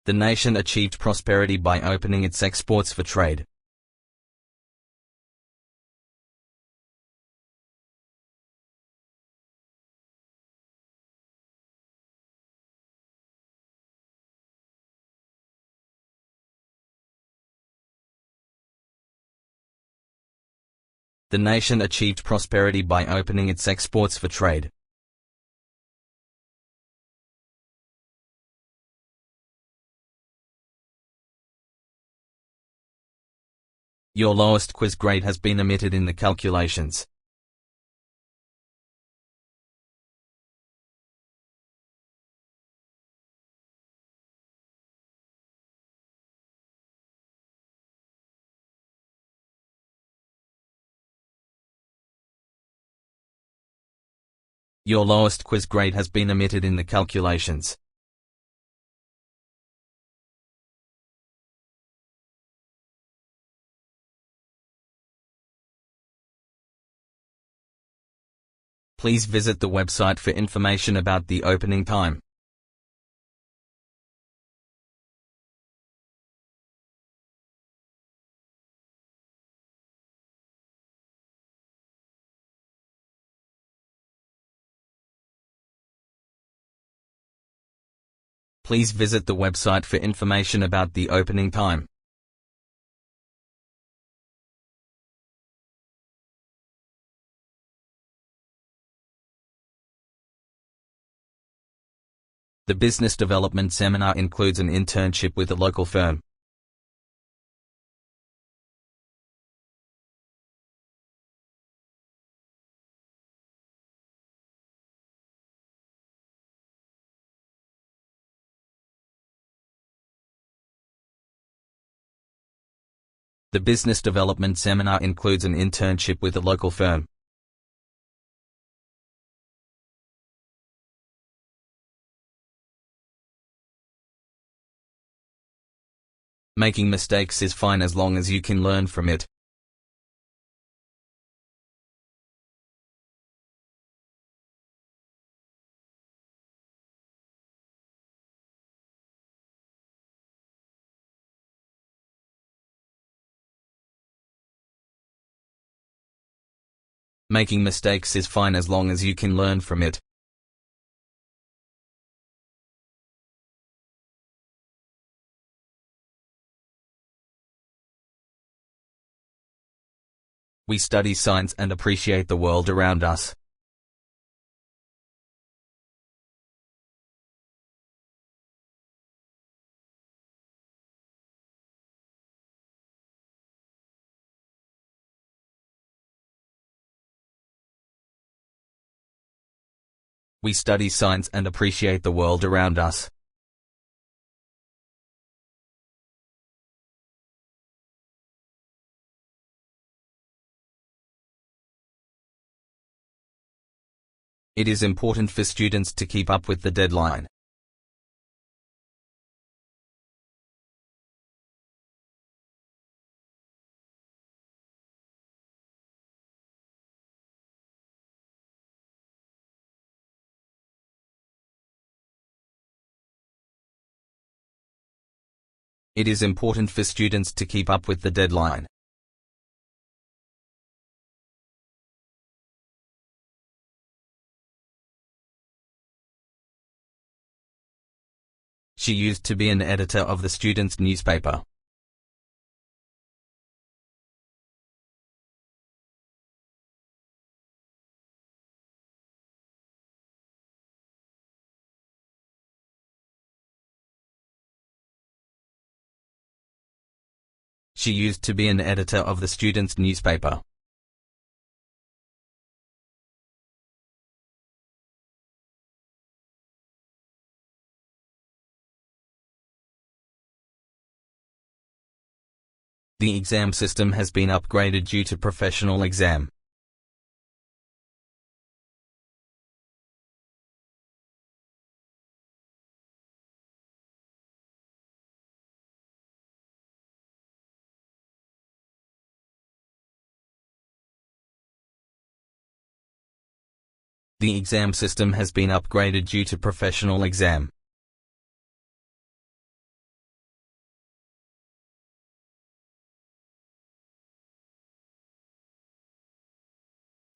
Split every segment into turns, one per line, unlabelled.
The nation achieved prosperity by opening its exports for trade. The nation achieved prosperity by opening its exports for trade. Your lowest quiz grade has been omitted in the calculations. Your lowest quiz grade has been omitted in the calculations. Please visit the website for information about the opening time. Please visit the website for information about the opening time. The business development seminar includes an internship with a local firm. The business development seminar includes an internship with a local firm. Making mistakes is fine as long as you can learn from it. Making mistakes is fine as long as you can learn from it. We study science and appreciate the world around us. We study science and appreciate the world around us. It is important for students to keep up with the deadline. It is important for students to keep up with the deadline. She used to be an editor of the students' newspaper. She used to be an editor of the students' newspaper. The exam system has been upgraded due to professional exam. The exam system has been upgraded due to professional exam.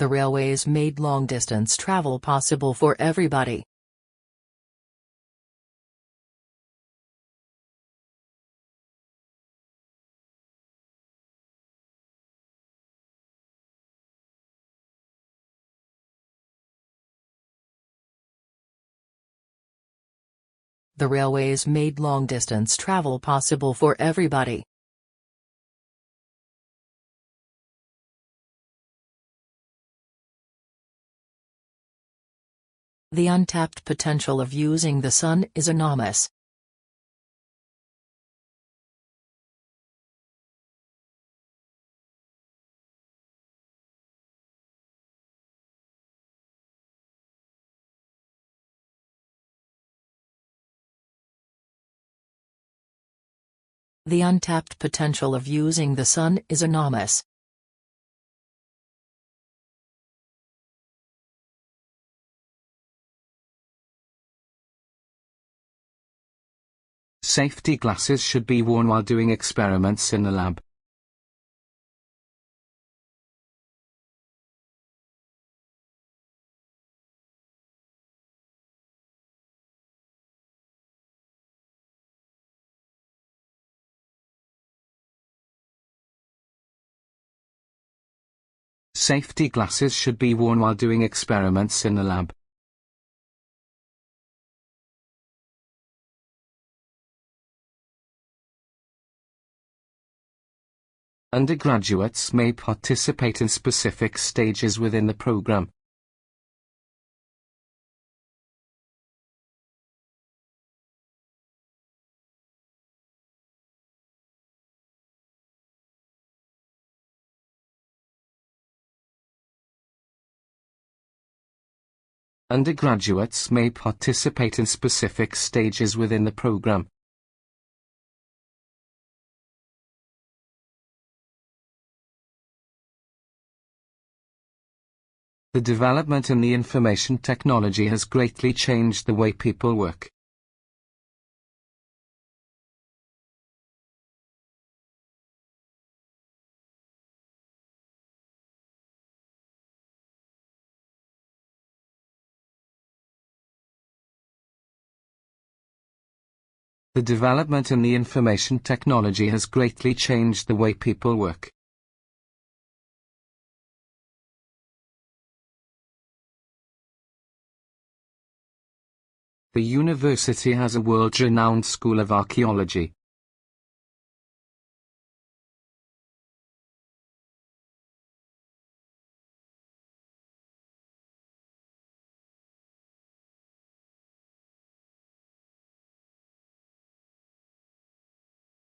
The railways made long-distance travel possible for everybody. The railways made long-distance travel possible for everybody. The untapped potential of using the sun is enormous. The untapped potential of using the sun is enormous.
Safety glasses should be worn while doing experiments in the lab. Safety glasses should be worn while doing experiments in the lab. Undergraduates may participate in specific stages within the program. Undergraduates may participate in specific stages within the program. The development in the information technology has greatly changed the way people work. The development in the information technology has greatly changed the way people work. The university has a world-renowned school of archaeology.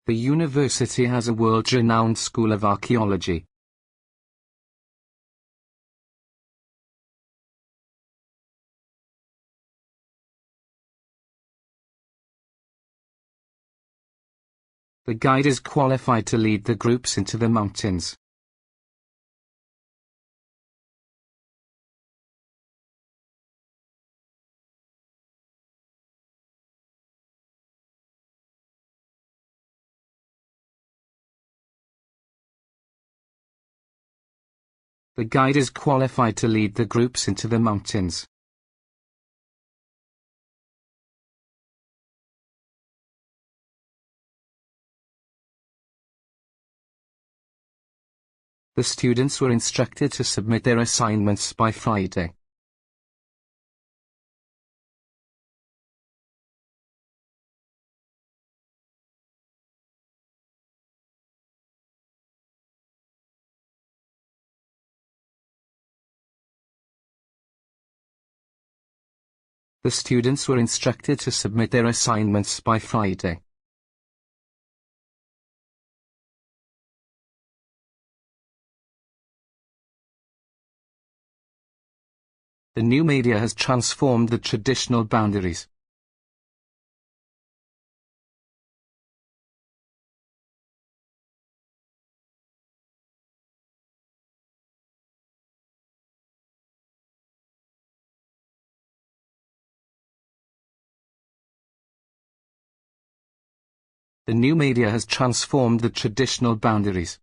The university has a world-renowned school of archaeology. The guide is qualified to lead the groups into the mountains. The guide is qualified to lead the groups into the mountains. The students were instructed to submit their assignments by Friday. The students were instructed to submit their assignments by Friday. The new media has transformed the traditional boundaries. The new media has transformed the traditional boundaries.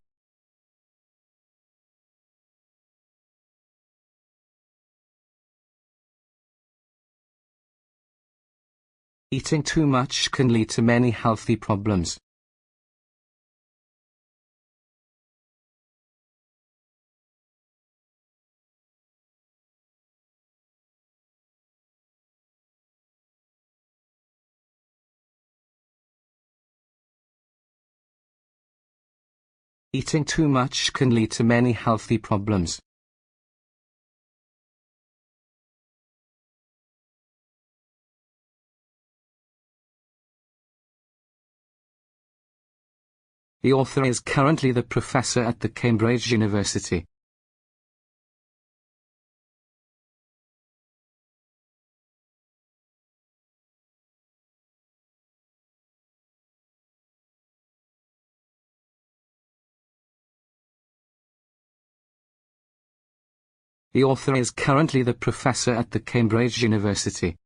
Eating too much can lead to many healthy problems. Eating too much can lead to many healthy problems. The author is currently the professor at the Cambridge University. The author is currently the professor at the Cambridge University.